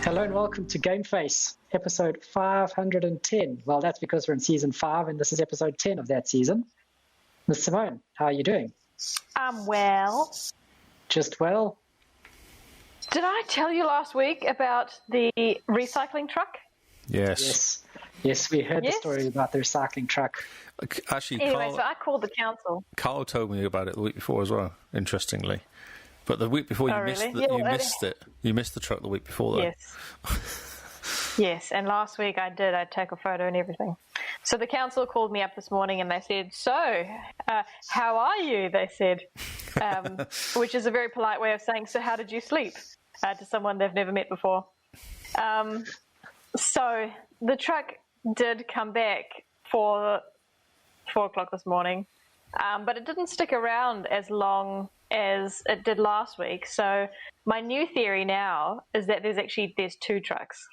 Hello and welcome to Game Face, episode 510. Well, that's because we're in season 5 and this is episode 10 of that season. Miss Simone, how are you doing? I'm well. Just well? Did I tell you last week about the recycling truck? Yes, we heard the story about the recycling truck. Actually, Anyway, so I called the council. Carl told me about it the week before as well, interestingly. But the week before missed it. You missed the truck the week before, though. Yes. Yes, and last week I did. I took a photo and everything. So the council called me up this morning and they said, so, how are you? They said, which is a very polite way of saying, so how did you sleep? To someone they've never met before. So the truck did come back for 4 o'clock this morning, but it didn't stick around as long as it did last week. So my new theory now is that there's 2 trucks.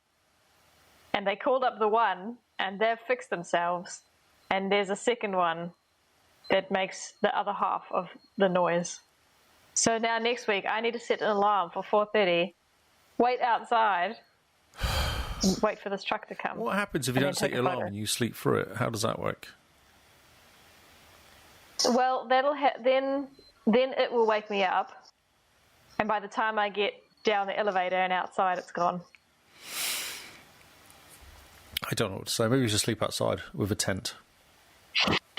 And they called up the one and they've fixed themselves. And there's a second one that makes the other half of the noise. So now next week I need to set an alarm for 4:30, wait outside, and wait for this truck to come. What happens if you don't set your alarm and you sleep through it? How does that work? Well, then it will wake me up, and by the time I get down the elevator and outside, it's gone. I don't know what to say. Maybe you should sleep outside with a tent.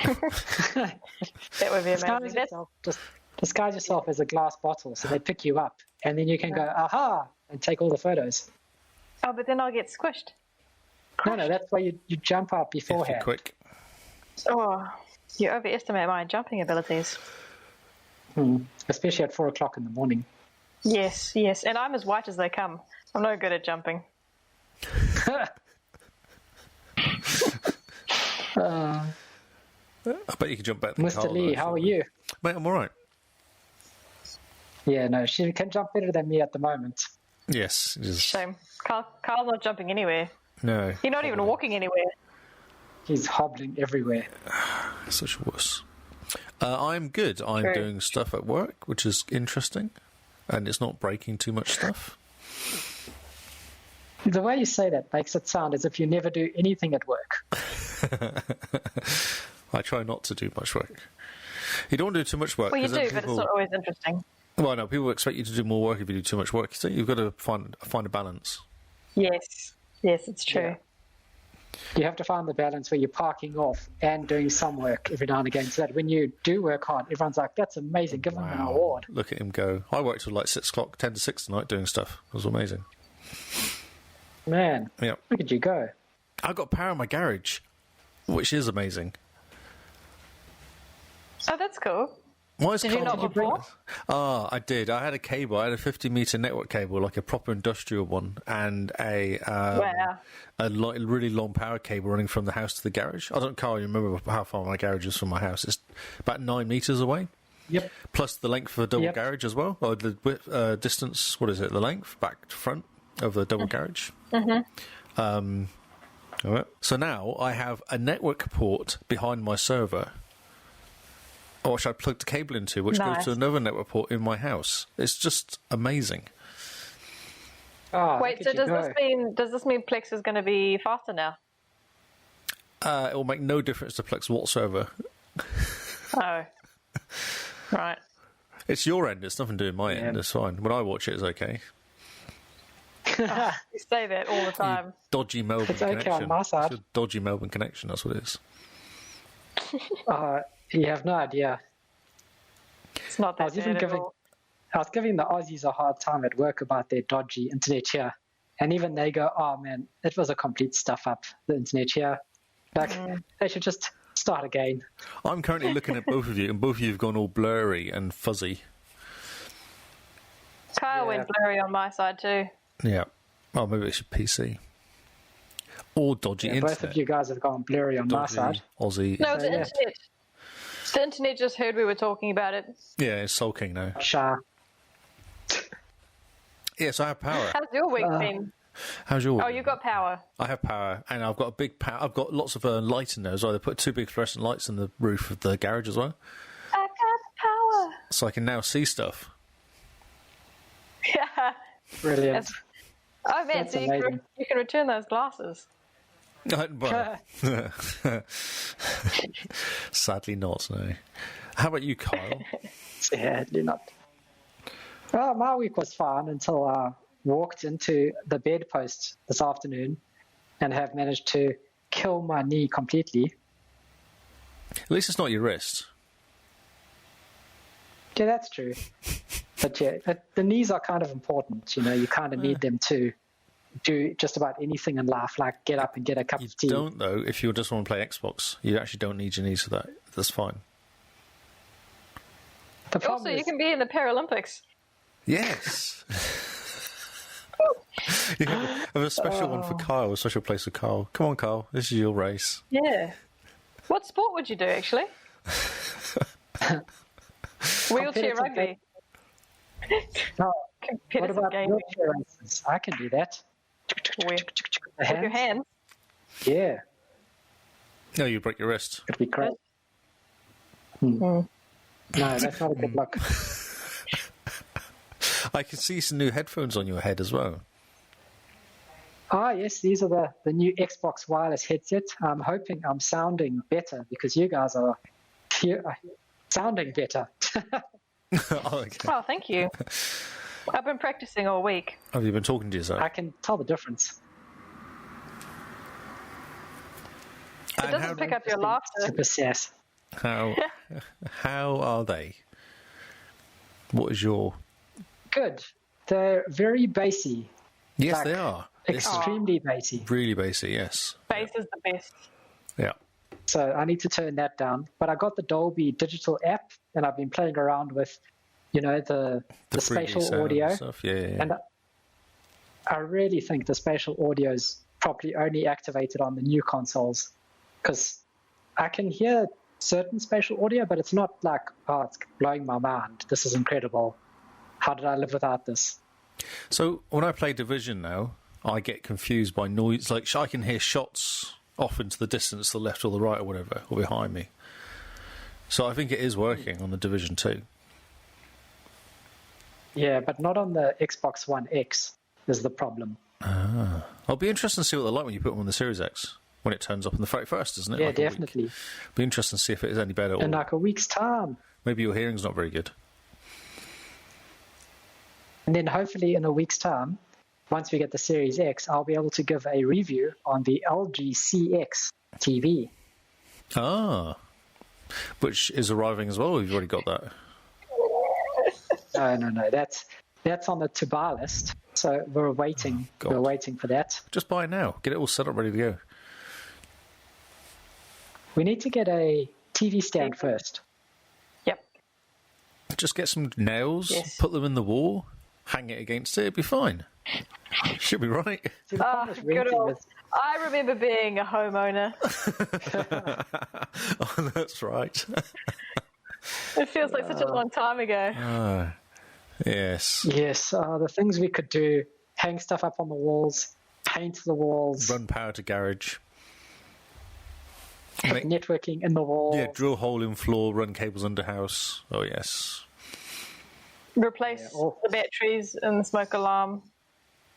That would be amazing. Just disguise yourself as a glass bottle so they pick you up, and then you can go, aha, and take all the photos. Oh, but then I'll get squished. No, that's why you jump up beforehand. If you're quick. Oh, you overestimate my jumping abilities. Especially at 4 o'clock in the morning. Yes, and I'm as white as they come. I'm no good at jumping. I bet you can jump better than Mr. Carl, Lee, though, how are you? Mate, I'm all right. Yeah, no, she can jump better than me at the moment. Yes. Shame. Carl's not jumping anywhere. No. You're not even walking anywhere. He's hobbling everywhere. Such a wuss. I'm good. I'm doing stuff at work, which is interesting, and it's not breaking too much stuff. The way you say that makes it sound as if you never do anything at work. I try not to do much work. You don't want to do too much work. Well, you do, but it's not always interesting. Well, no, people expect you to do more work if you do too much work. So you've got to find a balance. Yes, it's true. Yeah. You have to find the balance where you're parking off and doing some work every now and again, so that when you do work hard, everyone's like, that's amazing, give him an award. Look at him go. I worked till like 6 o'clock, 10 to 6 tonight doing stuff. It was amazing. Man, Yep. Look at you go. I got power in my garage, which is amazing. Oh, that's cool. Why is Did you not before? I did. I had a cable. I had a 50-metre network cable, like a proper industrial one, and a really long power cable running from the house to the garage. I can't remember how far my garage is from my house. It's about 9 metres away. Yep. Plus the length of a double garage as well, or the distance. What is it? The length back to front of the double garage. Mm-hmm. All right. So now I have a network port behind my server, which I plugged the cable into, which goes to another network port in my house. It's just amazing. Wait, so does this mean Plex is going to be faster now? It will make no difference to Plex whatsoever. Oh, right. It's your end. It's nothing to do with my end. It's fine. When I watch it, it's okay. You say that all the time. You dodgy Melbourne connection. It's okay on my side. It's a dodgy Melbourne connection. That's what it is. You have no idea. It's not that bad at all. I was giving the Aussies a hard time at work about their dodgy internet here. And even they go, oh man, it was a complete stuff up, the internet here. Like, they should just start again. I'm currently looking at both of you, and both of you have gone all blurry and fuzzy. Kyle went blurry on my side too. Yeah. Oh, maybe it's your PC. Or dodgy internet. Both of you guys have gone blurry on my side. Aussie. No, the internet. The internet just heard we were talking about it. Yeah, it's sulking now. Yes, I have power. How's your week been? How's your week? Oh, you've got power. I have power, and I've got a big power. I've got lots of light in there as well. They put 2 big fluorescent lights in the roof of the garage as well. I got power. So I can now see stuff. Yeah. Brilliant. Oh man, That's so amazing. you can return those glasses. Well, sadly not, no. How about you, Kyle? Sadly not. Well, my week was fine until I walked into the bedpost this afternoon and have managed to kill my knee completely. At least it's not your wrist. Yeah, that's true. But yeah, the knees are kind of important. You kind of need them to do just about anything in life, like get up and get a cup of tea. You don't, though, if you just want to play Xbox. You actually don't need your knees for that. That's fine. Also, you can be in the Paralympics. Yes. You have a special one for Kyle, a special place for Kyle. Come on, Kyle, this is your race. Yeah. What sport would you do, actually? Wheelchair rugby. No, what Competitive about gaming. wheelchair races? I can do that. With your hands. Yeah, No, you break your wrist. it'd be great. No, that's not a good look. I can see some new headphones on your head as well. Ah, yes, these are the new Xbox wireless headset. I'm hoping I'm sounding better because you guys are sounding better. Oh, okay. Oh, thank you. I've been practicing all week. Have you been talking to yourself? I can tell the difference. It doesn't pick up your laughter. Super sass. How are they? What is your... Good. They're very bassy. Yes, Like, they are. Extremely bassy. Really basic, yes. Bass is the best. Yeah. So I need to turn that down. But I got the Dolby Digital app, and I've been playing around with, the 3D spatial sound audio. stuff. Yeah. And I really think the spatial audio is probably only activated on the new consoles, because I can hear certain spatial audio, but it's not like, oh, it's blowing my mind. This is incredible. How did I live without this? So when I play Division now, I get confused by noise. Like, I can hear shots off into the distance, to the left or the right or whatever, or behind me. So I think it is working on the Division 2. Yeah, but not on the Xbox One X is the problem. I'll be interested to see what they're like when you put them on the Series X, when it turns up on the 31st, isn't it? Yeah, Like a week. definitely. Be interesting to see if it is any better. Or In like a week's time. maybe your hearing's not very good. And then hopefully in a week's time, once we get the Series X, I'll be able to give a review on the LG CX TV. Ah. Which is arriving as well, or you've already got that? No. That's on the to buy list. So we're waiting. God. We're waiting for that. Just buy it now. Get it all set up, ready to go. We need to get a TV stand first. Yep. Just get some nails, Yes. put them in the wall, hang it against it, it'll be fine. Should be right. See, the problem with Good renting old. is- I remember being a homeowner. Oh, that's right. It feels like such a long time ago. Yes. Yes, the things we could do: hang stuff up on the walls, paint the walls, Run power to garage. put networking in the wall. Yeah, drill hole in floor, run cables under house. Oh, yes. Replace or- the batteries in the smoke alarm.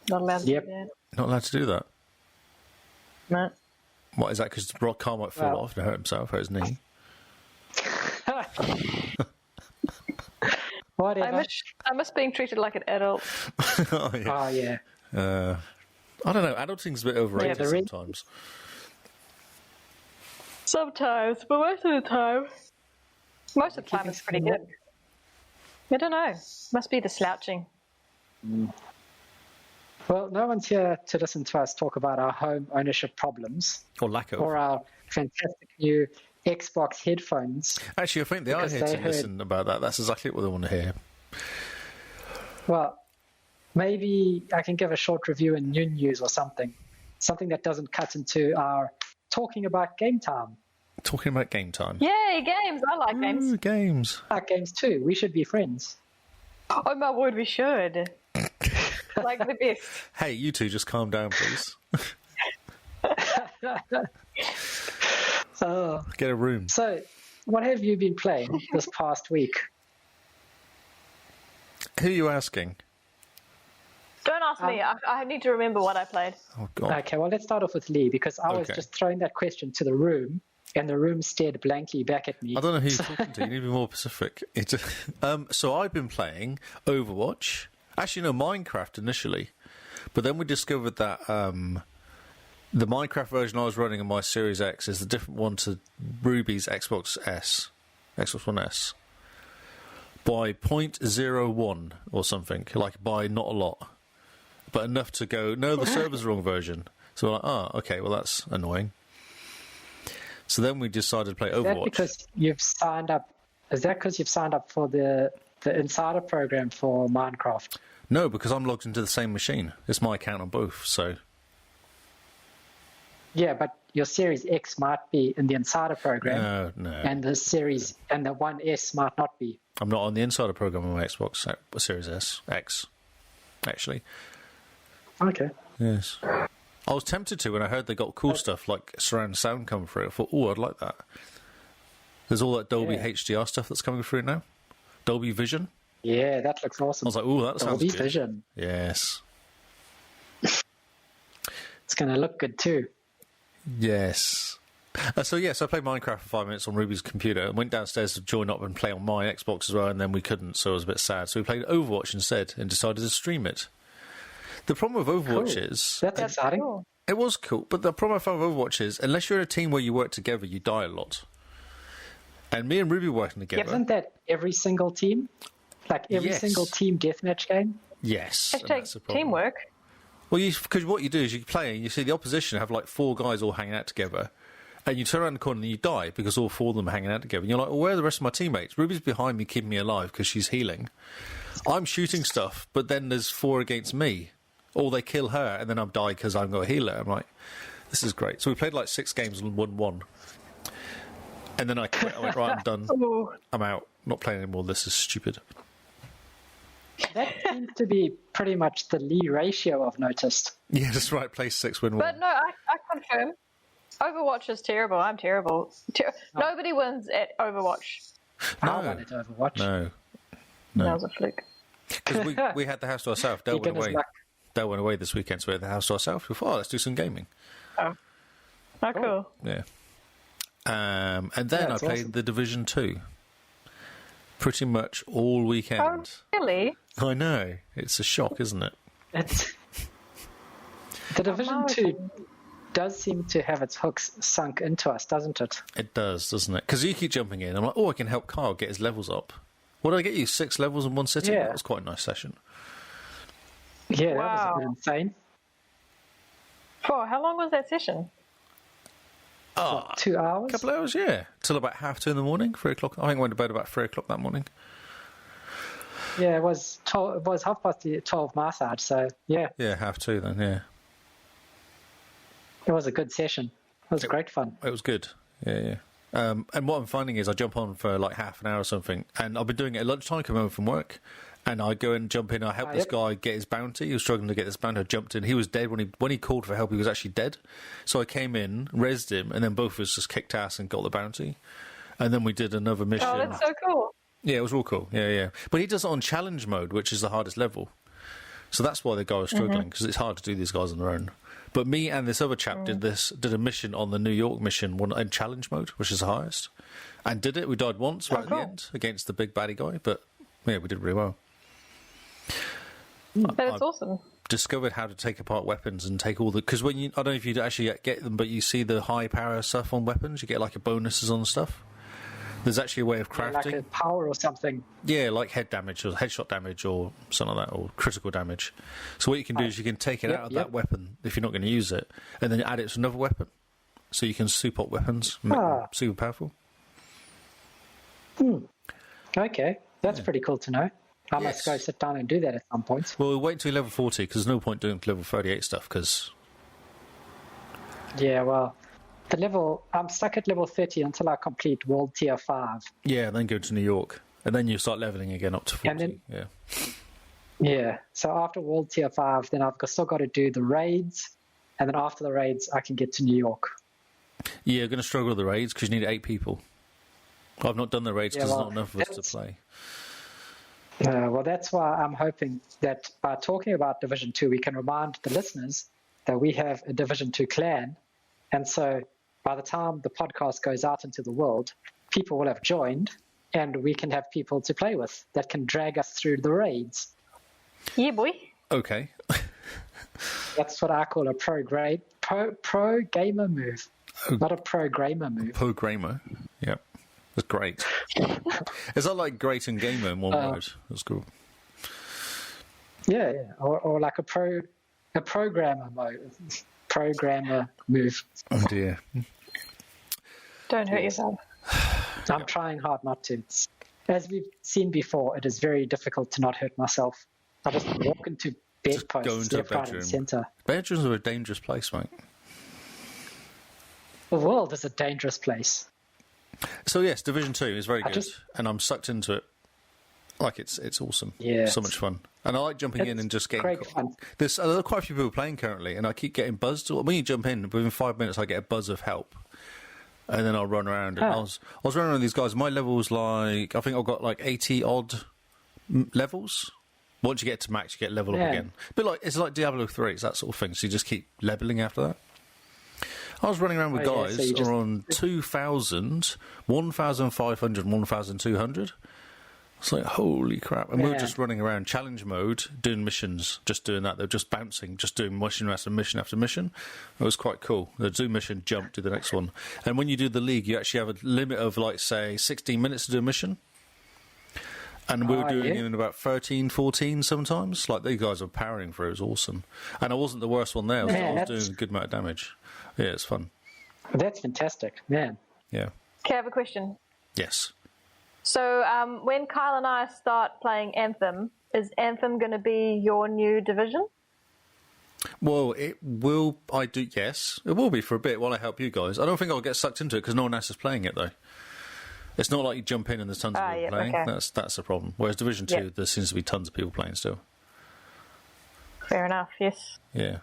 Not allowed to Yep. do that. Not allowed to do that. No. What is that? Because the rock car might fall Well- off and hurt himself, hurt his knee. Whatever. I miss being treated like an adult. Oh, yeah. Oh, yeah. I don't know. Adulting's a bit overrated Yeah, the re- sometimes. Sometimes, but most of the time. Most of the time it's pretty good. I don't know. Must be the slouching. Well, no one's here to listen to us talk about our home ownership problems Or lack of. or our fantastic new Xbox headphones. Actually, I think they are Because here they to heard- listen about that. That's exactly what they want to hear. Well, maybe I can give a short review in New News or something. Something that doesn't cut into our talking about game time. Talking about game time. Yay, games! I like games. Ooh, games. I like games too. We should be friends. Oh my word, we should. Like the best. Hey, you two, just calm down, please. Oh. Get a room. So, what have you been playing this past week? Who are you asking? Don't ask me. I need to remember what I played. Oh, God. Okay, well, let's start off with Lee, because I was just throwing that question to the room, and the room stared blankly back at me. I don't know who you're talking to. You need to be more specific. So I've been playing Overwatch. Actually, no, Minecraft initially. But then we discovered that the Minecraft version I was running on my Series X is the different one to Ruby's Xbox One S. By 0.01 or something. Like, by not a lot. But enough to go, no, the server's the wrong version. So we're like, okay, well, that's annoying. So then we decided to play Overwatch. Is that because you've signed up? Is that because you've signed up for the insider program for Minecraft? No, because I'm logged into the same machine. It's my account on both, so... Yeah, but your Series X might be in the insider program. No. And the Series and the 1S might not be. I'm not on the insider program on my Xbox Series X, actually. Okay. Yes. I was tempted to when I heard they got cool stuff like surround sound come through. I thought, oh, I'd like that. There's all that Dolby HDR stuff that's coming through now. Dolby Vision. Yeah, that looks awesome. I was like, oh, that sounds good. Dolby Vision. Yes. It's going to look good too. Yes. So I played Minecraft for 5 minutes on Ruby's computer and went downstairs to join up and play on my Xbox as well, and then we couldn't, so I was a bit sad. So we played Overwatch instead and decided to stream it. The problem with Overwatch is... That's exciting. Cool. It was cool, but the problem I found with Overwatch is, unless you're in a team where you work together, you die a lot. And me and Ruby working together... Isn't that every single team? Like every single team deathmatch game? Yes. Hashtag teamwork. Well, because what you do is you play and you see the opposition have like 4 guys all hanging out together, and you turn around the corner and you die because all 4 of them are hanging out together. And you're like, well, where are the rest of my teammates? Ruby's behind me keeping me alive because she's healing. I'm shooting stuff, but then there's 4 against me. Or they kill her and then I'm die because I've got a healer. I'm like, this is great. So we played like 6 games and won 1. And then I quit. I went, right, I'm done. I'm out. Not playing anymore. This is stupid. That seems to be pretty much the Lee ratio I've noticed. Yeah, that's right. Play 6, win 1. But no, I confirm. Overwatch is terrible. I'm terrible. Nobody wins at Overwatch. No. I won at Overwatch. No. That was a fluke. Because we had the house to ourselves. Dell went away. Dell went away this weekend, so we had the house to ourselves. We thought, let's do some gaming. Oh, cool. Yeah. And then I played The Division 2. Pretty much all weekend. Oh, really? I know. It's a shock, isn't it? The Division 2 does seem to have its hooks sunk into us, doesn't it? It does, doesn't it? Because you keep jumping in. I'm like, I can help Carl get his levels up. What did I get you? 6 levels in one sitting? Yeah. That was quite a nice session. Yeah, Wow. That was a bit insane. Oh, how long was that session? 2 hours? A couple of hours, yeah. Till about 2:30 in the morning, 3 o'clock. I think I went to bed about 3 o'clock that morning. Yeah, it was 12 my side, so yeah. Yeah, 2:30 then, yeah. It was a good session. It was great fun. It was good, yeah. And what I'm finding is I jump on for like half an hour or something, and I've been doing it at lunchtime, come home from work, and I go and jump in, I help this guy get his bounty. He was struggling to get this bounty. I jumped in. He was dead. When he called for help, he was actually dead. So I came in, rezzed him, and then both of us just kicked ass and got the bounty. And then we did another mission. Oh, that's so cool. Yeah, it was real cool. Yeah. But he does it on challenge mode, which is the hardest level. So that's why the guy was struggling, because it's hard to do these guys on their own. But me and this other chap did a mission on the New York mission in challenge mode, which is the highest. And did it. We died once right at the end against the big baddie guy, but yeah, we did really well. That's awesome. Discovered how to take apart weapons and take all the... Because I don't know if you actually get them, but you see the high power stuff on weapons, you get like bonuses on stuff. There's actually a way of crafting. Like a power or something. Yeah, like head damage or headshot damage or something like that, or critical damage. So what you can do is you can take it out of that weapon if you're not going to use it, and then add it to another weapon. So you can soup up weapons, make them super powerful. Okay, that's pretty cool to know. I must go sit down and do that at some point. Well, we'll wait until level 40, because there's no point doing level 38 stuff, because... Yeah, well, I'm stuck at level 30 until I complete World Tier 5. Yeah, then go to New York. And then you start leveling again up to 40. And then, yeah, so after World Tier 5, then I've still got to do the raids, and then after the raids, I can get to New York. Yeah, you're going to struggle with the raids, because you need 8 people. I've not done the raids because there's not enough of us to play. Well, that's why I'm hoping that by talking about Division 2, we can remind the listeners that we have a Division 2 clan. And so by the time the podcast goes out into the world, people will have joined and we can have people to play with that can drag us through the raids. Yeah, boy. Okay. That's what I call a pro gamer move, not a programmer move. Programmer, yep. That's great. Is that like great and gamer in one word? That's cool. Yeah. Or like a programmer move. Oh dear. Don't hurt yourself. I'm trying hard not to. As we've seen before, it is very difficult to not hurt myself. I just walk into bedposts, go into left, a right, bedroom. and centre. Bedrooms are a dangerous place, mate. The world is a dangerous place. So yes, Division 2 is very good, just- and I'm sucked into it. Like it's awesome. Yeah, so much fun, and I like jumping in and just getting. Great fun. There are quite a few people playing currently, and I keep getting buzzed. When you jump in, within 5 minutes, I get a buzz of help, and then I'll run around. And I was running around with these guys. My level's like I think I've got like 80 odd levels. Once you get to max, you get level up again. But like it's like Diablo 3, it's that sort of thing. So you just keep leveling after that. I was running around with guys who are on 2,000, 1,500, 1,200. It's like, holy crap. And we were just running around challenge mode, doing missions, just doing that. They were just bouncing, just doing mission after mission after mission. It was quite cool. They'd do mission, jump, do the next one. And when you do the league, you actually have a limit of, like, say, 16 minutes to do a mission. And we were doing it in about 13, 14 sometimes. Like, these guys were powering through. It was awesome. And I wasn't the worst one there. I was doing a good amount of damage. Yeah, it's fun. That's fantastic, man. Yeah. Okay, I have a question. Yes. So when Kyle and I start playing Anthem, is Anthem going to be your new division? Well, it will. Yes, it will be for a bit while I help you guys. I don't think I'll get sucked into it because no one else is playing it though. It's not like you jump in and there's tons of people playing. Okay. That's the problem. Whereas Division 2, there seems to be tons of people playing still. Fair enough. Yes. Yeah.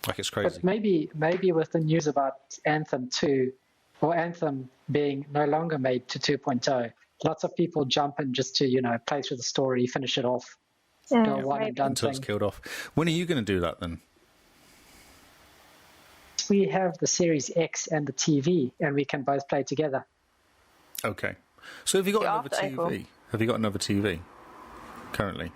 Like it's crazy. But maybe with the news about Anthem 2 or Anthem being no longer made to 2.0, lots of people jump in just to, play through the story, finish it off, do a one and done until thing. It's killed off. When are you going to do that then? We have the Series X and the TV, and we can both play together. Okay. So have you got another TV? April. Have you got another TV currently?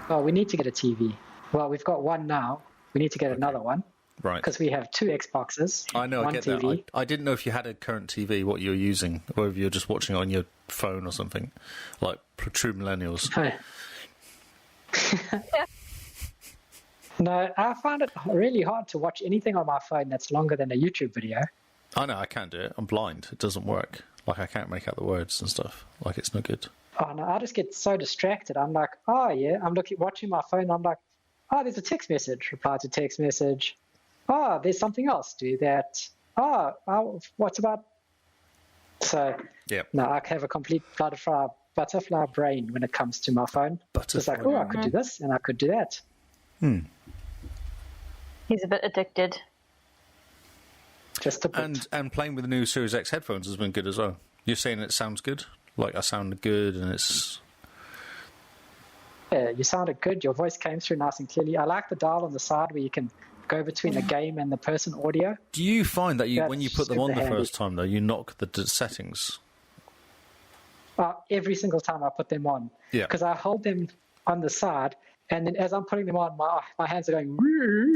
Oh, we need to get a TV. Well, we've got one now. We need to get another one. Right. Because we have 2 Xboxes. I know, I get TV. That. I didn't know if you had a current TV, what you're using, or if you're just watching it on your phone or something, like true millennials. No, I find it really hard to watch anything on my phone that's longer than a YouTube video. I know, I can't do it. I'm blind. It doesn't work. Like, I can't make out the words and stuff. Like, it's no good. Oh, no, I just get so distracted. I'm like, oh, yeah. I'm watching my phone. I'm like, oh, there's a text message. Reply to text message. Oh, there's something else. Do that. Oh, what's about? So, no, I have a complete butterfly brain when it comes to my phone. It's like, oh, I could do this and I could do that. He's a bit addicted. Just a bit. And playing with the new Series X headphones has been good as well. You're saying it sounds good? Like, I sound good and it's... Yeah, you sounded good. Your voice came through nice and clearly. I like the dial on the side where you can go between the game and the person audio. Do you find that when you put them on the first time, though, you knock the settings? Every single time I put them on. Yeah. Because I hold them on the side, and then as I'm putting them on, my hands are going...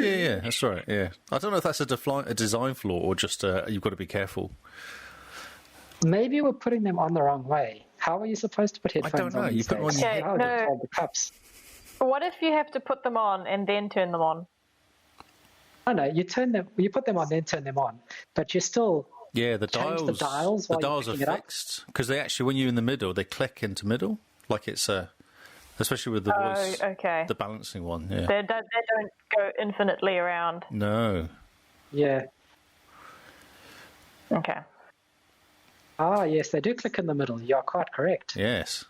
Yeah, that's right, yeah. I don't know if that's a design flaw or just you've got to be careful. Maybe we're putting them on the wrong way. How are you supposed to put headphones on? I don't know. You put them on your head. Hold the cups. What if you have to put them on and then turn them on? Oh, no, you put them on, then turn them on. But you still... Yeah, the dials are fixed. Because they actually, when you're in the middle, they click into middle. Like it's especially with the voice. Okay. The balancing one, yeah. They don't go infinitely around. No. Yeah. Okay. Yes, they do click in the middle. You are quite correct. Yes.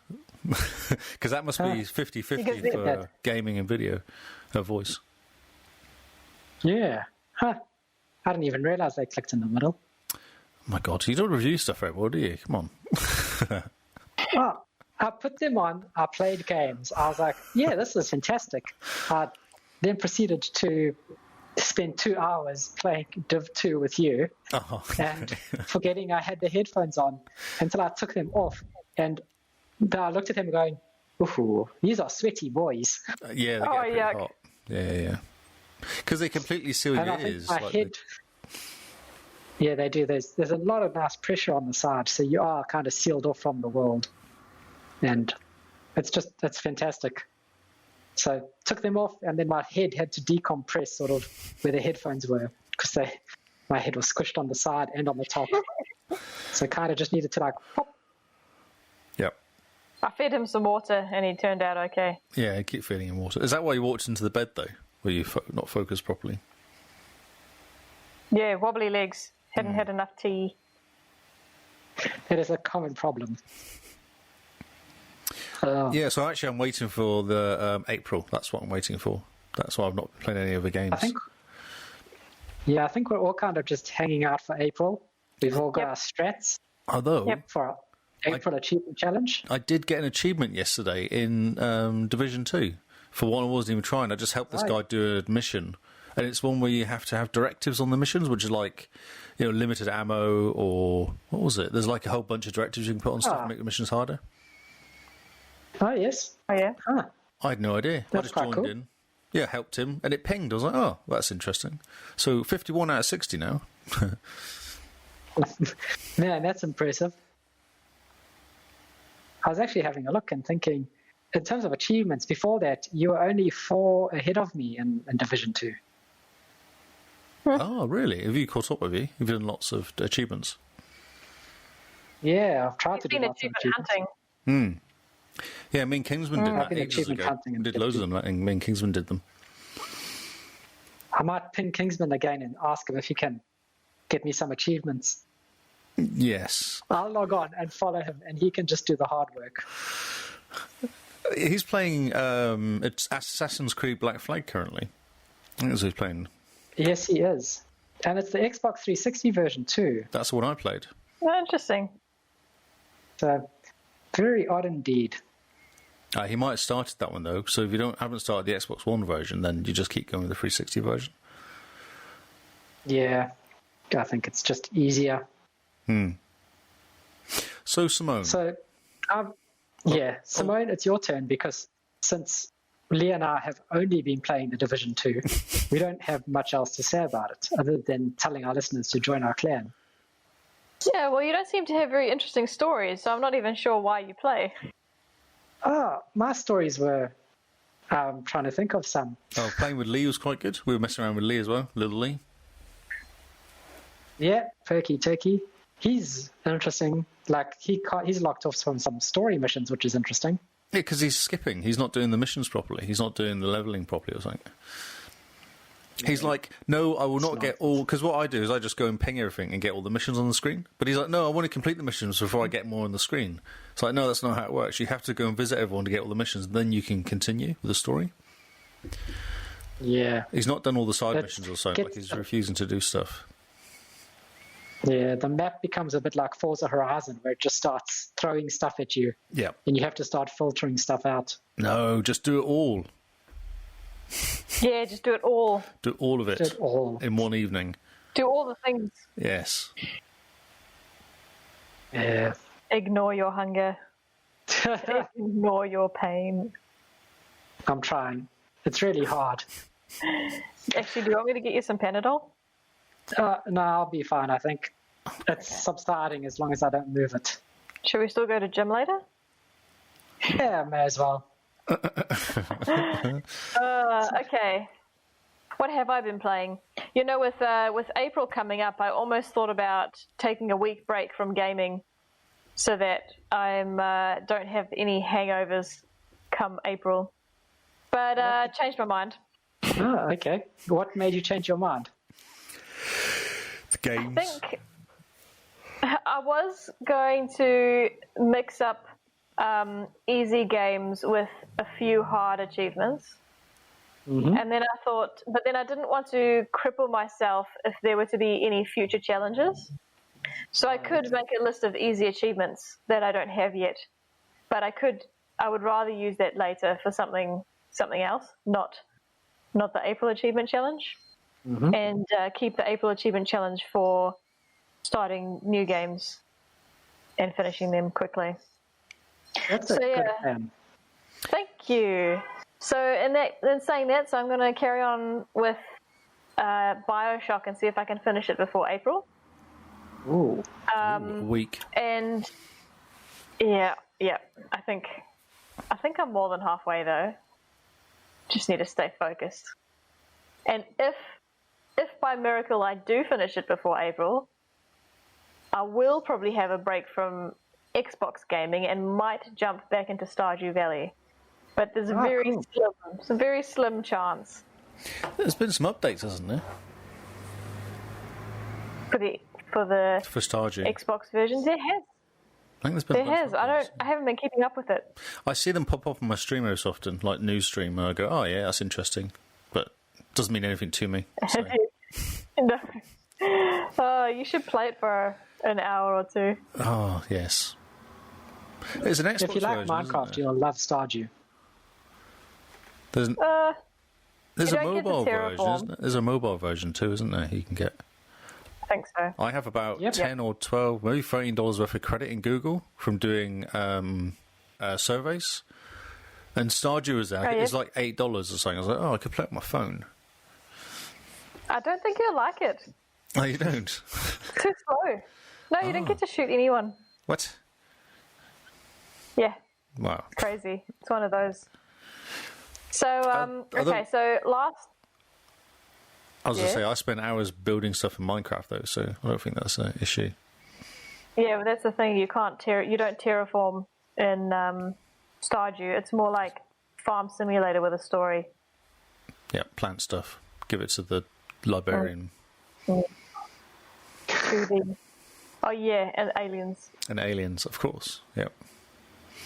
Because that must be 50-50 for gaming and video, voice. Yeah. Huh. I didn't even realise they clicked in the middle. Oh my God, you don't review stuff very well, do you? Come on. I put them on. I played games. I was like, yeah, this is fantastic. I then proceeded to spend 2 hours playing Div 2 with you and forgetting I had the headphones on until I took them off. And I looked at them going, ooh, these are sweaty boys. Yeah, they get pretty hot. Yeah. Because they completely seal your ears. Yeah, they do. There's a lot of nice pressure on the side, so you are kind of sealed off from the world. And that's fantastic. So took them off, and then my head had to decompress sort of where the headphones were, because my head was squished on the side and on the top. So kind of just needed to pop. Yep. I fed him some water, and he turned out okay. Yeah, I keep feeding him water. Is that why you walked into the bed, though? Were you not focused properly? Yeah, wobbly legs. Hadn't had enough tea. It is a common problem. Yeah, so actually I'm waiting for the April. That's what I'm waiting for. That's why I've not played any other games. I think we're all kind of just hanging out for April. We've all got our strats. Although, for our April Achievement Challenge. I did get an achievement yesterday in Division 2 for one I wasn't even trying. I just helped this guy do a mission. And it's one where you have to have directives on the missions, which are like, limited ammo or... What was it? There's like a whole bunch of directives you can put on stuff to make the missions harder. Oh, yes. Oh, yeah. Huh. I had no idea. I just joined in. Yeah, helped him, and it pinged. I was like, oh, that's interesting. So 51 out of 60 now. Man, that's impressive. I was actually having a look and thinking, in terms of achievements, before that, you were only 4 ahead of me in Division 2. Oh, really? Have you caught up with you? You've done lots of achievements. Yeah, I've tried to do lots of achievements. Hunting. Yeah, me and Kingsman did that ages ago. We did loads of them, and me and Kingsman did them. I might ping Kingsman again and ask him if he can get me some achievements. Yes. I'll log on and follow him, and he can just do the hard work. He's playing it's Assassin's Creed Black Flag currently. I think that's what he's playing. Yes, he is. And it's the Xbox 360 version too. That's the one I played. Oh, interesting. So, very odd indeed. He might have started that one though, so if you haven't started the Xbox One version, then you just keep going with the 360 version. Yeah, I think it's just easier. So, Simone. So, Simone, it's your turn, because since Lee and I have only been playing the Division 2, we don't have much else to say about it, other than telling our listeners to join our clan. Yeah, well, you don't seem to have very interesting stories, so I'm not even sure why you play. My stories were... I'm trying to think of some. Oh, playing with Lee was quite good. We were messing around with Lee as well, little Lee. Yeah, Perky Turkey. He's interesting. He's locked off from some story missions, which is interesting. Yeah, because he's skipping. He's not doing the missions properly. He's not doing the levelling properly or something. He's like, no, I will not get all... Because what I do is I just go and ping everything and get all the missions on the screen. But he's like, no, I want to complete the missions before I get more on the screen. It's like, no, that's not how it works. You have to go and visit everyone to get all the missions, and then you can continue with the story. Yeah. He's not done all the side missions or something. He's refusing to do stuff. Yeah, the map becomes a bit like Forza Horizon, where it just starts throwing stuff at you. Yeah. And you have to start filtering stuff out. No, just do it all. Yeah, just do it all. Do all of it. Do it all. In one evening. Do all the things. Yes. Yeah. Ignore your hunger. Ignore your pain. I'm trying. It's really hard. Actually, do you want me to get you some Panadol? No, I'll be fine, I think. It's subsiding as long as I don't move it. Should we still go to gym later? Yeah, may as well. Okay. What have I been playing? You know, with April coming up, I almost thought about taking a week break from gaming so that I don't have any hangovers come April. But changed my mind. Oh, okay. What made you change your mind? The games. I think I was going to mix up easy games with a few hard achievements. Mm-hmm. And then I thought, but then I didn't want to cripple myself if there were to be any future challenges. So I could make a list of easy achievements that I don't have yet. but I would rather use that later for something else, not the April Achievement Challenge, and keep the April Achievement Challenge for starting new games and finishing them quickly. That's a good plan. Thank you. So in saying that, so I'm going to carry on with BioShock and see if I can finish it before April. Ooh. Week. And yeah, I think I'm more than halfway though. Just need to stay focused. And if by miracle I do finish it before April, I will probably have a break from Xbox gaming and might jump back into Stardew Valley. But there's a very slim chance. There's been some updates, hasn't there? For the Stardew Xbox versions, there has. I think there's been. There has. I haven't been keeping up with it. I see them pop up on my stream most often, like news stream, and I go, "Oh yeah, that's interesting," but it doesn't mean anything to me. So. No. Oh, you should play it for an hour or two. Oh yes. There's an Xbox If you like version, Minecraft, you'll love Stardew. There's a mobile version, Terraform. isn't there? There's a mobile version too, isn't there? You can get. I think so. I have about $10 or $12, maybe $13 worth of credit in Google from doing surveys. And Stardew was there. I think it's like $8 or something. I was like, oh, I could play it on my phone. I don't think you'll like it. Oh, you don't? Too slow. No, you don't get to shoot anyone. What? Yeah. Wow. Crazy. It's one of those. So, so last... I was going to say, I spent hours building stuff in Minecraft, though, so I don't think that's an issue. Yeah, but that's the thing. You don't terraform in Stardew. It's more like Farm Simulator with a story. Yeah, plant stuff. Give it to the librarian. Oh yeah, and aliens. And aliens, of course. Yep.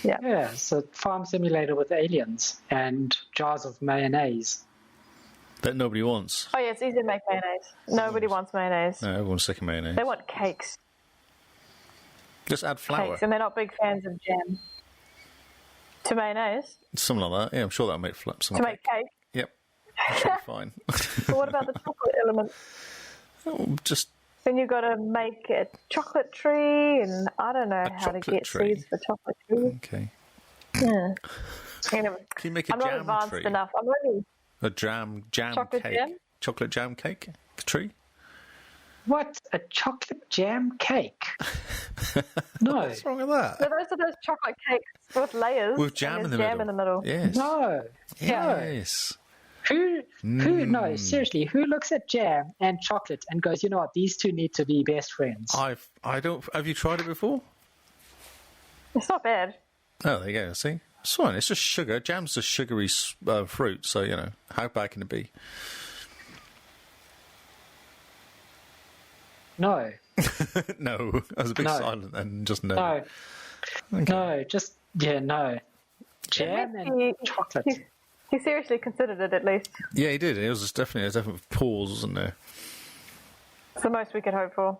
Yeah, so Farm Simulator with aliens and jars of mayonnaise. That nobody wants. Oh yeah, it's easy to make mayonnaise. Nobody wants mayonnaise. No, everyone's sick of mayonnaise. They want cakes. Just add flour. Cakes, and they're not big fans of jam. To mayonnaise? Something like that. Yeah, I'm sure that'll make some To make cake? Yep. That should be fine. But what about the chocolate element? Oh, just... Then you've got to make a chocolate tree, and I don't know how to get seeds for chocolate trees. Okay. Yeah. Anyway, Can you make a I'm jam not advanced tree? enough. I'm only... A jam chocolate cake. Jam? Chocolate jam cake tree? What? A chocolate jam cake? No. What's wrong with that? So those are those chocolate cakes with layers. With jam in the jam middle. in the middle. Yes. No. Yes. No, seriously, who looks at jam and chocolate and goes, you know what, these two need to be best friends? Have you tried it before? It's not bad. Oh, there you go. See? It's fine. It's just sugar. Jam's just sugary fruit, so, you know, how bad can it be? No. No. I was a bit silent and just no. No. Okay. No, just, no. Jam and chocolate. He seriously considered it at least. Yeah, he did. It was definitely a definite pause, wasn't there? It's the most we could hope for.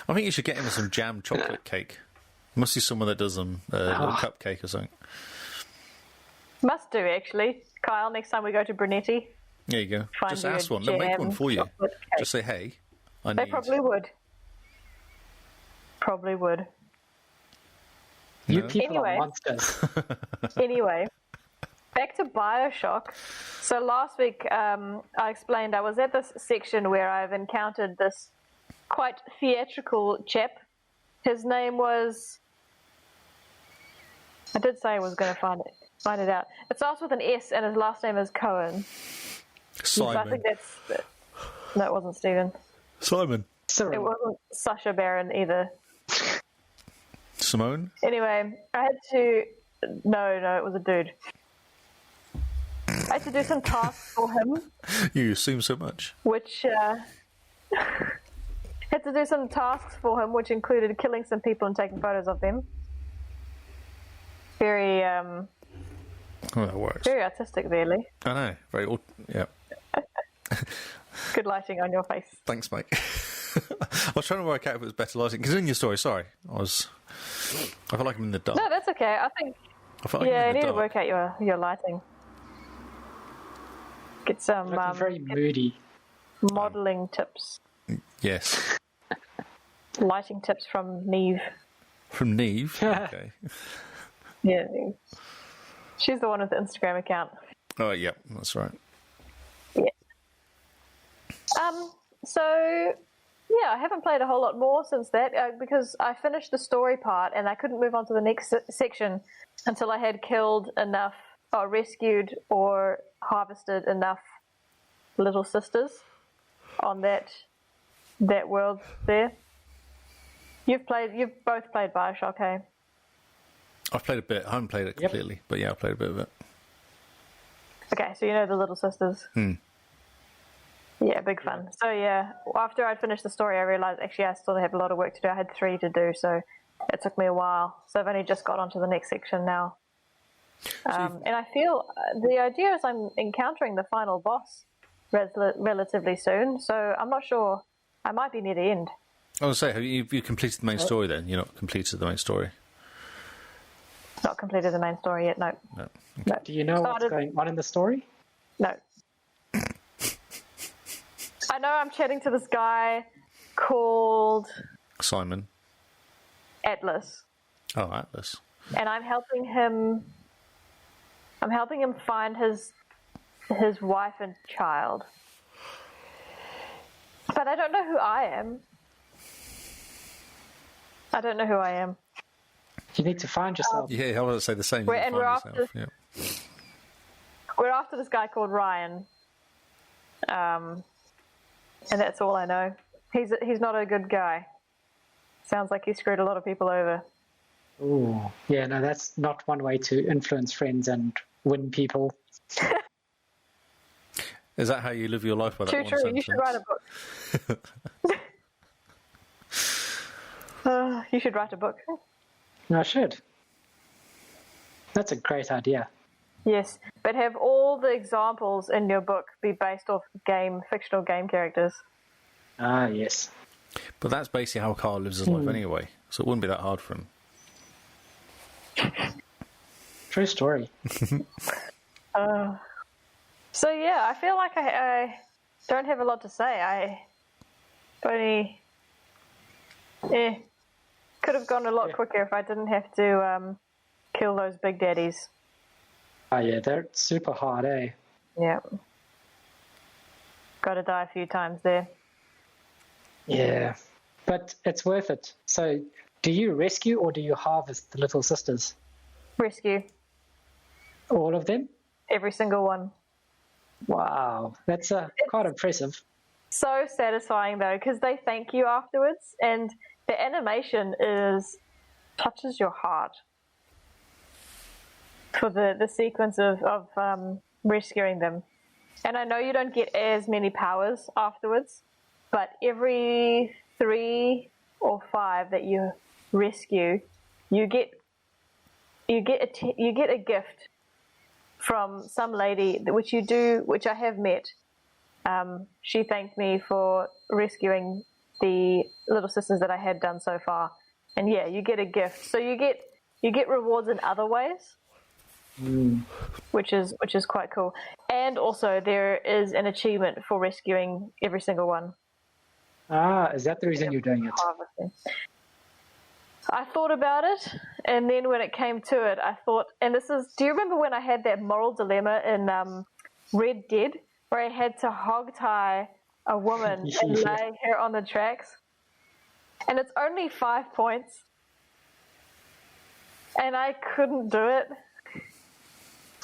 I think you should get him some jam chocolate cake. Must be someone that does them, a little cupcake or something. Must do, actually. Kyle, next time we go to Brunetti. There you go. Find Just you ask a one. They'll make one for you. chocolate cake. Just say, hey, They probably would. Probably would. You No? people Anyway. are monsters. Anyway, back to BioShock. So last week, I explained I was at this section where I've encountered this quite theatrical chap. His name was... I did say I was going to find it out. It starts with an S, and his last name is Cohen. Simon. I think that's... No, it wasn't Stephen. Simon. It Cyril. wasn't Sacha Baron either. Simone. Anyway, I had to... No, it was a dude. I had to do some tasks for him, You assume so much. which... had to do some tasks for him, which included killing some people and taking photos of them. Very, Oh, that works. very artistic, really. I know. Very. Yeah. Good lighting on your face. Thanks, mate. I was trying to work out if it was better lighting. Because in your story, sorry, I feel like I'm in the dark. No, that's okay. I I feel like Yeah, I'm you in need the to dark. work out your lighting. Get some Looking very moody. modelling tips, Yes. lighting tips from Neve. From Neve. Okay. Yeah, she's the one with the Instagram account. Oh, yeah, that's right. Yeah. So yeah, I haven't played a whole lot more since that because I finished the story part and I couldn't move on to the next section until I had killed enough, or rescued or harvested enough little sisters on that world there. You've both played Bioshock, hey? I've played a bit. I haven't played it completely, but yeah, I played a bit of it. Okay, so you know the little sisters. Yeah, big fun. So yeah, after I'd finished the story, I realised actually I still have a lot of work to do. I had 3 to do, so it took me a while. So I've only just got onto the next section now. And I feel the idea is I'm encountering the final boss relatively soon, so I'm not sure. I might be near the end. I was going to say, have you completed the main story then? You're not completed the main story? Not completed the main story yet, no. No. No. Do you know what's going on in the story? No. I know I'm chatting to this guy called Simon. Atlas. Oh, Atlas. And I'm helping him find his wife and child. But I don't know who I am. I don't know who I am. You need to find yourself. Yeah, I was going to say the same. We're after this guy called Ryan. And that's all I know. He's not a good guy. Sounds like he screwed a lot of people over. Ooh. Yeah, no, that's not one way to influence friends and win people. Is that how you live your life by that True, one true. sentence? You should write a book. You should write a book. No, I should. That's a great idea. Yes, but have all the examples in your book be based off fictional game characters. Ah, yes. But that's basically how Carl lives his life anyway, so it wouldn't be that hard for him. True story. So yeah, I feel like I don't have a lot to say. I only could have gone a lot quicker if I didn't have to kill those big daddies. Oh yeah, they're super hard, eh? Yeah. Got to die a few times there. Yeah. But it's worth it. So, do you rescue or do you harvest the little sisters? Rescue. All of them? Every single one. Wow, that's quite impressive. So satisfying though, because they thank you afterwards, and the animation touches your heart for the sequence of rescuing them. And I know you don't get as many powers afterwards, but every 3 or 5 that you rescue, you get a gift from some lady, which I have met. She thanked me for rescuing the little sisters that I had done so far, and yeah, you get a gift. So you get rewards in other ways, which is quite cool. And also there is an achievement for rescuing every single one. Ah, is that the reason you're doing it? I thought about it, and then when it came to it, I thought, and do you remember when I had that moral dilemma in Red Dead, where I had to hogtie a woman and lay her on the tracks? And it's only 5 points. And I couldn't do it.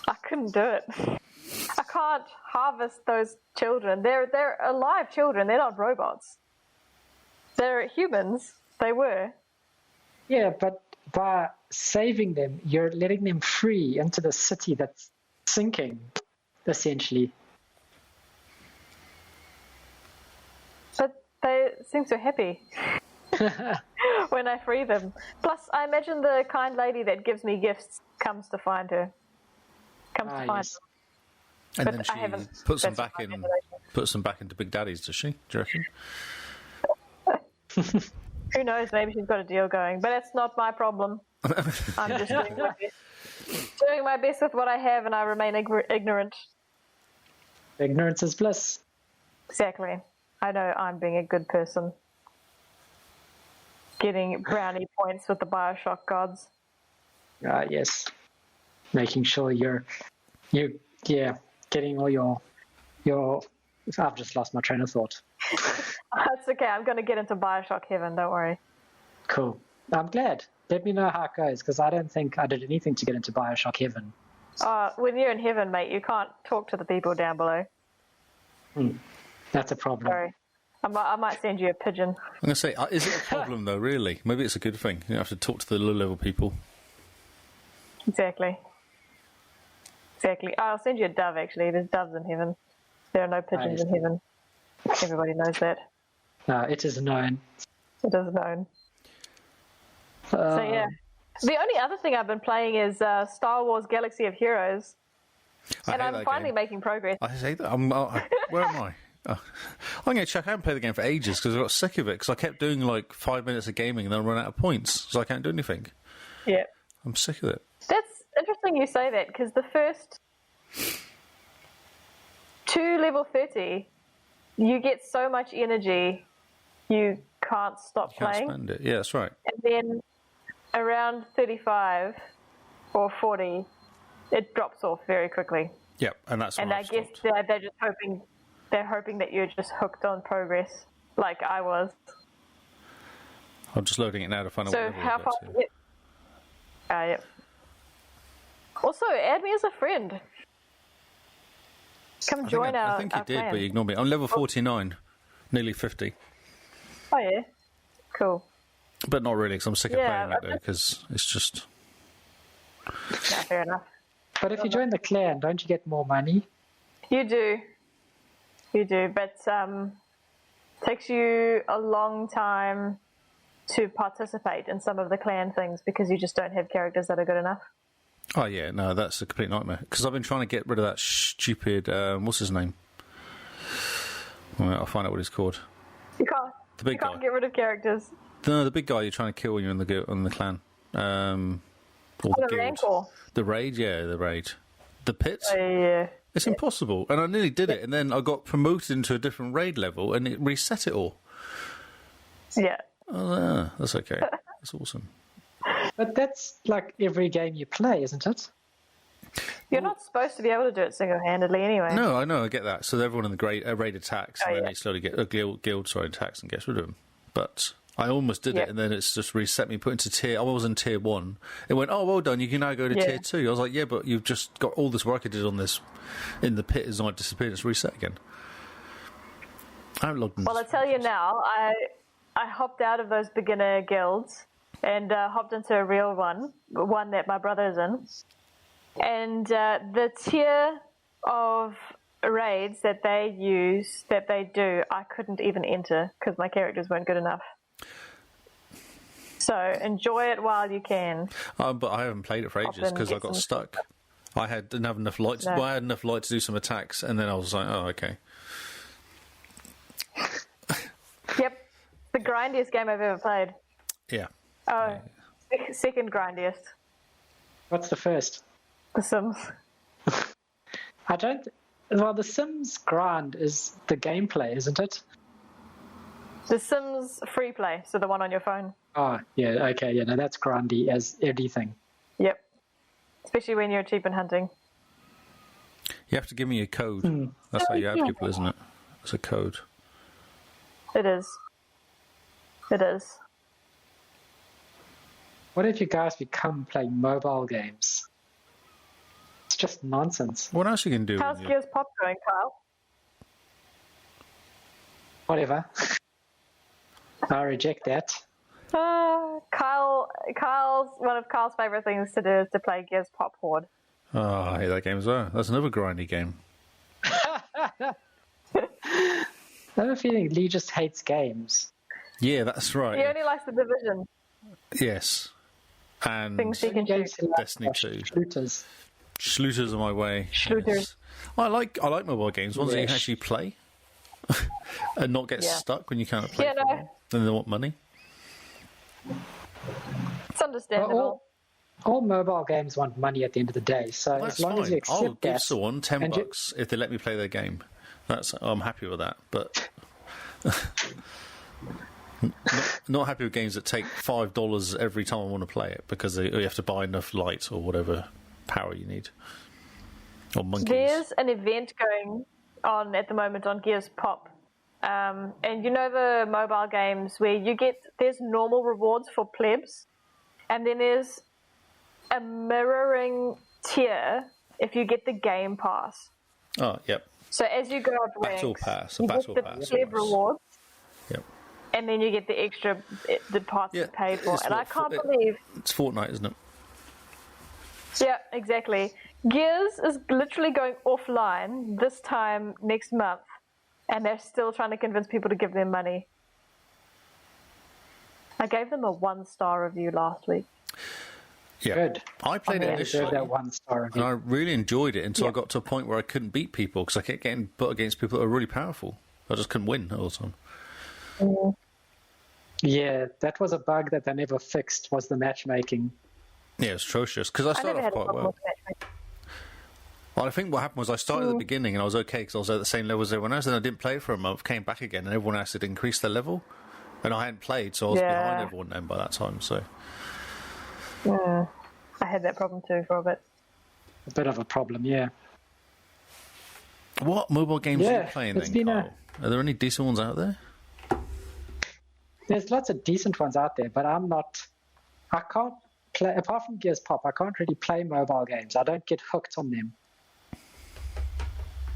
I couldn't do it. I can't harvest those children. They're alive children. They're not robots. They're humans. They were. Yeah, but by saving them, you're letting them free into the city that's sinking, essentially. But they seem so happy when I free them. Plus, I imagine the kind lady that gives me gifts comes to find her. Comes to find her. And then she puts them back into Big Daddy's, does she? Do you reckon? Who knows? Maybe she's got a deal going, but that's not my problem. I'm just doing my best. Doing my best with what I have, and I remain ignorant. Ignorance is bliss. Exactly. I know I'm being a good person. Getting brownie points with the Bioshock gods. Yes. Making sure you're getting all your. I've just lost my train of thought. That's okay. I'm going to get into Bioshock heaven. Don't worry. Cool. I'm glad. Let me know how it goes, because I don't think I did anything to get into Bioshock heaven. When you're in heaven, mate, you can't talk to the people down below. That's a problem. Sorry. I might send you a pigeon. I'm going to say, is it a problem, though, really? Maybe it's a good thing. You don't have to talk to the low-level people. Exactly. I'll send you a dove, actually. There's doves in heaven. There are no pigeons in heaven. Everybody knows that. It is known. It is known. So, yeah. The only other thing I've been playing is Star Wars Galaxy of Heroes. And I'm finally making progress. I say that. Where am I? I'm going to check. I haven't played the game for ages because I got sick of it because I kept doing like 5 minutes of gaming and then I run out of points, so I can't do anything. Yeah. I'm sick of it. That's interesting you say that, because the first to level 30, you get so much energy you can't stop playing. Can't spend it. Yeah, that's right. And then around 35 or 40, it drops off very quickly. Yep, and that's. And I guess they're just hoping that you're just hooked on progress, like I was. I'm just loading it now to find out. So how far? Yep. Also, add me as a friend. Come join our. I think you did, clan. but you ignored me. I'm level 49, nearly 50. Oh yeah, cool. But not really, because I'm sick of playing it though, because it's just. No, fair enough. But if you join the clan, don't you get more money? You do, but takes you a long time to participate in some of the clan things because you just don't have characters that are good enough. Oh yeah, no, that's a complete nightmare. Because I've been trying to get rid of that stupid. What's his name? Well, I'll find out what he's called. You can't. The big guy. You can't get rid of characters. No, the big guy you're trying to kill when you're in the clan. Or the guild. Rancor. The raid, yeah, the raid. The pit. Yeah. It's impossible, and I nearly did it, and then I got promoted into a different raid level, and it reset it all. Yeah. Oh, that's okay. That's awesome. But that's like every game you play, isn't it? You're not supposed to be able to do it single-handedly anyway. No, I know, I get that. So everyone in the raid attacks, and then they slowly get guild attacks and gets rid of them. But I almost did it, and then it's just reset me, put into tier. I was in tier 1. It went, oh, well done, you can now go to tier 2. I was like, yeah, but you've just got all this work I did on this in the pit has not disappeared. It's reset again. I haven't logged in. Well, I tell you now, I hopped out of those beginner guilds and hopped into a real one that my brother's in. And the tier of raids that they do, I couldn't even enter because my characters weren't good enough. So enjoy it while you can. But I haven't played it for ages because I got stuck. I didn't have enough light. I had enough light to do some attacks, and then I was like, oh, okay. Yep. The grindiest game I've ever played. Yeah. Oh, second grindiest. What's the first? The Sims. Well, the Sims grind is the gameplay, isn't it? The Sims free play, so the one on your phone. Oh, yeah, okay, yeah, no, that's grindy as anything. Yep. Especially when you're cheap and hunting. You have to give me a code. That's how you add people, isn't it? It's a code. It is. It is. What if you guys become playing mobile games? It's just nonsense. What else you can do? How's Gears Pop going, Kyle? Whatever. I reject that. Kyle's one of Kyle's favourite things to do is to play Gears Pop Horde. Oh, I hate that game as well. That's another grindy game. I have a feeling Lee just hates games. Yeah, that's right. He only likes the Division. Yes. And things he can shoot. Destiny 2. Shooters. Schlooters are my way. Schlooters. Yes. I like mobile games, ones that you can actually play and not get stuck when you can't play. Yeah, no. Then they want money. It's understandable. all mobile games want money at the end of the day. So Well, as that's long fine. as you accept I'll give that, someone $10 if they let me play their game. I'm happy with that. But not happy with games that take $5 every time I want to play it because you have to buy enough light or whatever power you need. Or monkeys. There's an event going on at the moment on Gears Pop. And you know the mobile games where there's normal rewards for plebs, and then there's a mirroring tier if you get the Game Pass. Oh, yep. So as you go up ranks, Battle Pass. you Battle get the Pass. pleb rewards, Yep. and then you get the extra the parts you paid for. And I can't believe it's Fortnite, isn't it? Yeah, exactly. Gears is literally going offline this time next month, and they're still trying to convince people to give them money. I gave them a 1-star review last week. Yeah. Good. I played it initially, that 1-star and review. I really enjoyed it until I got to a point where I couldn't beat people because I kept getting put against people that were really powerful. I just couldn't win all the time. Yeah, that was a bug that they never fixed, was the matchmaking. Yeah, it's atrocious because I started off quite well. Well, I think what happened was I started at the beginning and I was okay because I was at the same level as everyone else, and I didn't play it for a month, came back again, and everyone else had increased their level, and I hadn't played, so I was behind everyone then by that time. So I had that problem too for a bit. A bit of a problem, yeah. what mobile games are you playing then, Carl? Are there any decent ones out there? There's lots of decent ones out there, but I can't play, apart from Gears Pop, I can't really play mobile games. I don't get hooked on them.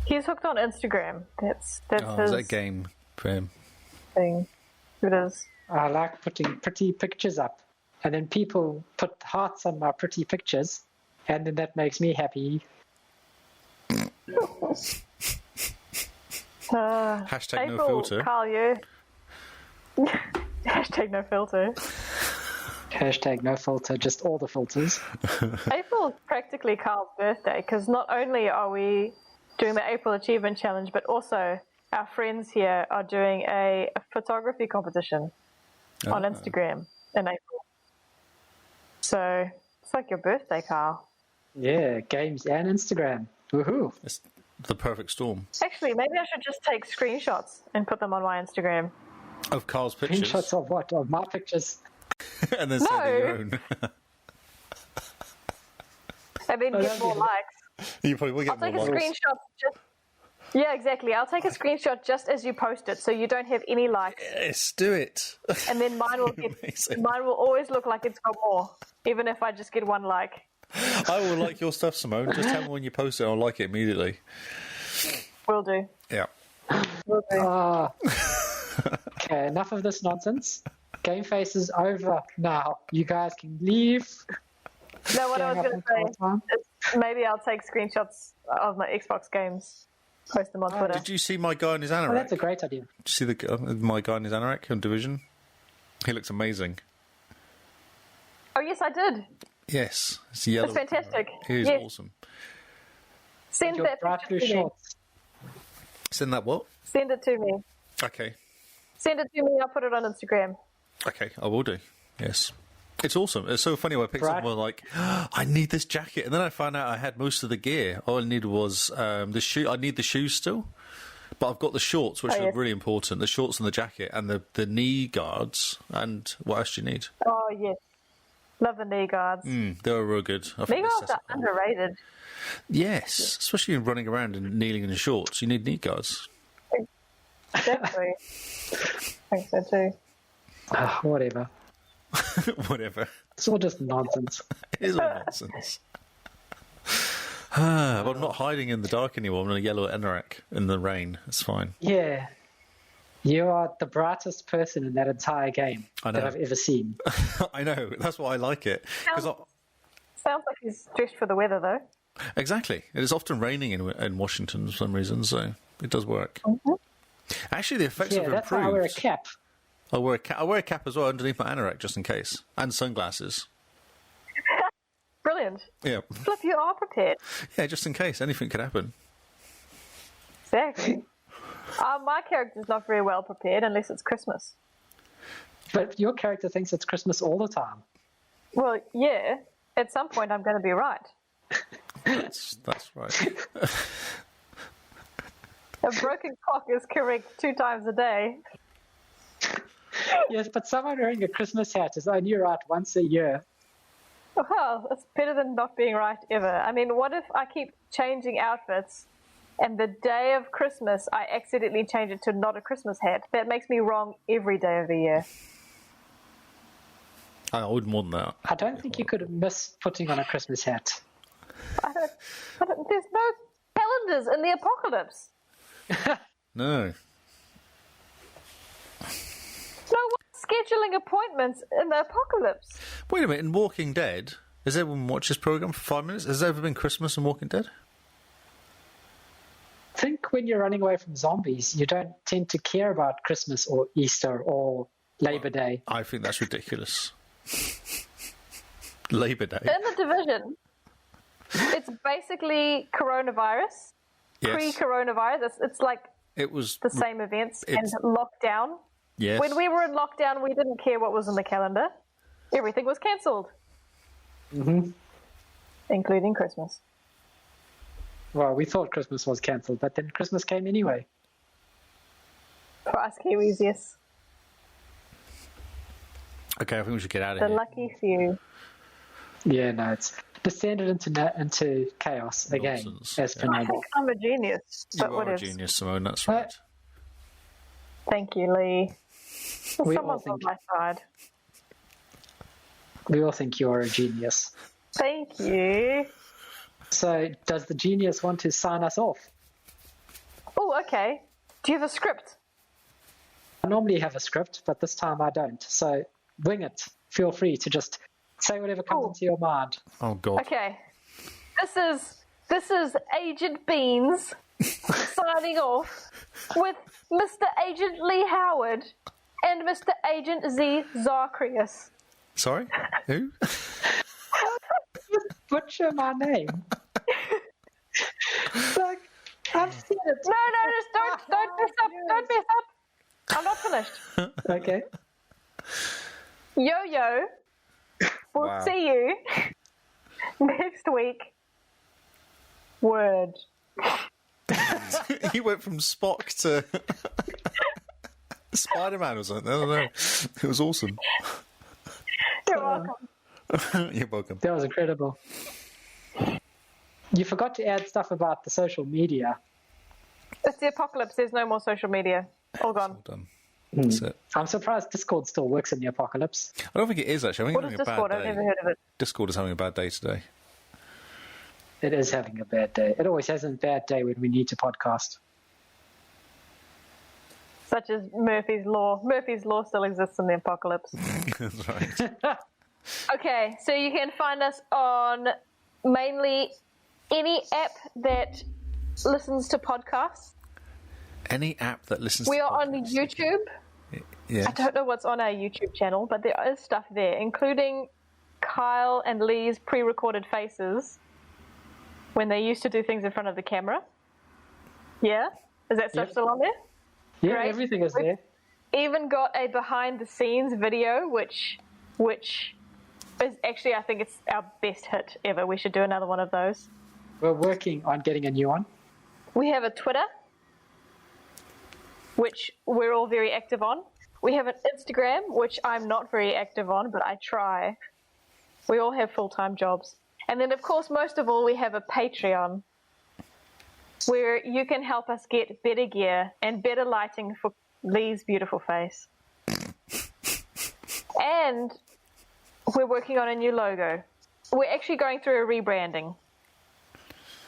He's hooked on Instagram. That's Is his that a game for him? thing. It is. I like putting pretty pictures up, and then people put hearts on my pretty pictures, and then that makes me happy. Hashtag April, no filter. Carl, you. Hashtag no filter. Hashtag no filter, just all the filters. April is practically Carl's birthday because not only are we doing the April Achievement Challenge, but also our friends here are doing a photography competition on Instagram in April. So it's like your birthday, Carl. Yeah, games and Instagram. Woohoo! It's the perfect storm. Actually, maybe I should just take screenshots and put them on my Instagram. Of Carl's pictures. Screenshots of what? Of my pictures. And then send your own. And then get more likes. You probably will get I'll more take a likes. screenshot just... Yeah, exactly. I'll take a screenshot just as you post it, so you don't have any likes. Yes, do it. And then mine will mine will always look like it's got more, even if I just get one like. I will like your stuff, Simone. Just tell me when you post it, I'll like it immediately. Will do. Yeah. Will do. Okay, enough of this nonsense. Game Face is over now. You guys can leave. No, what I was going to say Time. is maybe I'll take screenshots of my Xbox games, post them on Twitter. Did you see my guy in his anorak? Oh, that's a great idea. Did you see my guy in his anorak on Division? He looks amazing. Oh, yes, I did. Yes, it's yellow. That's fantastic. He is Yes. awesome. Send Your that bright picture blue to me. shorts. Send that what? Send it to me. Okay. Send it to me. I'll put it on Instagram. Okay, I will do. Yes. It's awesome. It's so funny when I picked up and was like, I need this jacket. And then I found out I had most of the gear. All I needed was the shoe. I need the shoes still. But I've got the shorts, which are really important. The shorts and the jacket and the knee guards. And what else do you need? Oh, yes. Love the knee guards. They were real good. I think Knee they guards set are up well. underrated. Yes, especially in running around and kneeling in shorts. You need knee guards. Definitely. I think so too. Whatever. Whatever. It's all just nonsense. It is all nonsense. But I'm not hiding in the dark anymore. I'm in a yellow anorak in the rain. It's fine. Yeah. You are the brightest person in that entire game I know. that I've ever seen. I know. That's why I like it. Sounds like he's dressed for the weather, though. Exactly. It is often raining in Washington for some reason, so it does work. Mm-hmm. Actually, the effects Yeah, have that's improved. why I wear a cap. I wear a cap as well underneath my anorak just in case, and sunglasses. Brilliant. Yeah, Flip, you are prepared. yeah, just in case anything could happen. Exactly. My character's not very well prepared unless it's Christmas. But your character thinks it's Christmas all the time. Well, yeah, at some point I'm going to be right. That's right. A broken clock is correct 2 times a day. Yes, but someone wearing a Christmas hat is only right once a year. Well, it's better than not being right ever. I mean, what if I keep changing outfits and the day of Christmas I accidentally change it to not a Christmas hat? That makes me wrong every day of the year. I would more than that. I don't think you could miss putting on a Christmas hat. There's no calendars in the apocalypse. No. No one's scheduling appointments in the apocalypse. Wait a minute, in Walking Dead, has everyone watched this program for 5 minutes? Has there ever been Christmas in Walking Dead? I think when you're running away from zombies, you don't tend to care about Christmas or Easter or Labor Day. I think that's ridiculous. Labor Day. In The Division, it's basically coronavirus. Yes. Pre-coronavirus. It's like It was the same events and lockdown. Yes. When we were in lockdown, we didn't care what was in the calendar. Everything was cancelled. Mm-hmm. Including Christmas. Well, we thought Christmas was cancelled, but then Christmas came anyway. For us Kiwis, yes. Okay, I think we should get out of The here. lucky few. Yeah, no, it's descended into chaos again, Nonsense. as per I normal. think I'm a genius. You But are what a is? genius, Simone, that's right. Thank you, Lee. We all Someone's on think- my side. We all think you are a genius. Thank you. So, does the genius want to sign us off? Oh, okay. Do you have a script? I normally have a script, but this time I don't. So, wing it. Feel free to just say whatever comes into your mind. Oh, God. Okay. This is Agent Beans signing off with Mr. Agent Lee Howard and Mr. Agent Z Zacharias. Sorry? Who? Butcher my name. Like, I've said it. No, just don't mess up. Don't mess up. I'm not finished. Okay. Yo-yo. We'll Wow. see you next week. Word. He went from Spock to Spider-Man or something. I don't know. It was awesome. You're welcome. You're welcome. That was incredible. You forgot to add stuff about the social media. It's the apocalypse. There's no more social media. All gone. All done. That's it. I'm surprised Discord still works in the apocalypse. I don't think it is, actually. I think What it's is having Discord? a I've bad never day. heard of it. Discord is having a bad day today. It is having a bad day. It always has a bad day when we need to podcast. Such as Murphy's Law. Murphy's Law still exists in the apocalypse. That's right. Okay, so you can find us on mainly any app that listens to podcasts. Any app that listens We to are on podcasts. YouTube. Yes. I don't know what's on our YouTube channel, but there is stuff there, including Kyle and Lee's pre-recorded faces when they used to do things in front of the camera. Yeah? Is that stuff Yep. still on there? Yeah, Great. everything is there. Even got a behind-the-scenes video, which is actually, I think it's our best hit ever. We should do another one of those. We're working on getting a new one. We have a Twitter, which we're all very active on. We have an Instagram, which I'm not very active on, but I try. We all have full-time jobs. And then, of course, most of all, we have a Patreon, where you can help us get better gear and better lighting for Lee's beautiful face. And we're working on a new logo. We're actually going through a rebranding.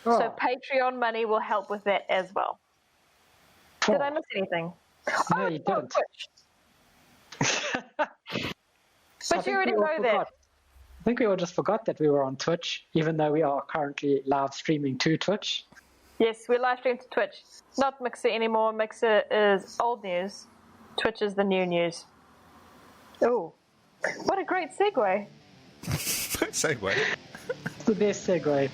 Oh, So Patreon money will help with that as well. Did I miss anything? No, you didn't. Twitch. I But think you already we all know that. forgot. I think we all just forgot that we were on Twitch, even though we are currently live streaming to Twitch. Yes, we're live streaming to Twitch. Not Mixer anymore. Mixer is old news. Twitch is the new news. Oh, what a great segue. Segue. It's the best segue.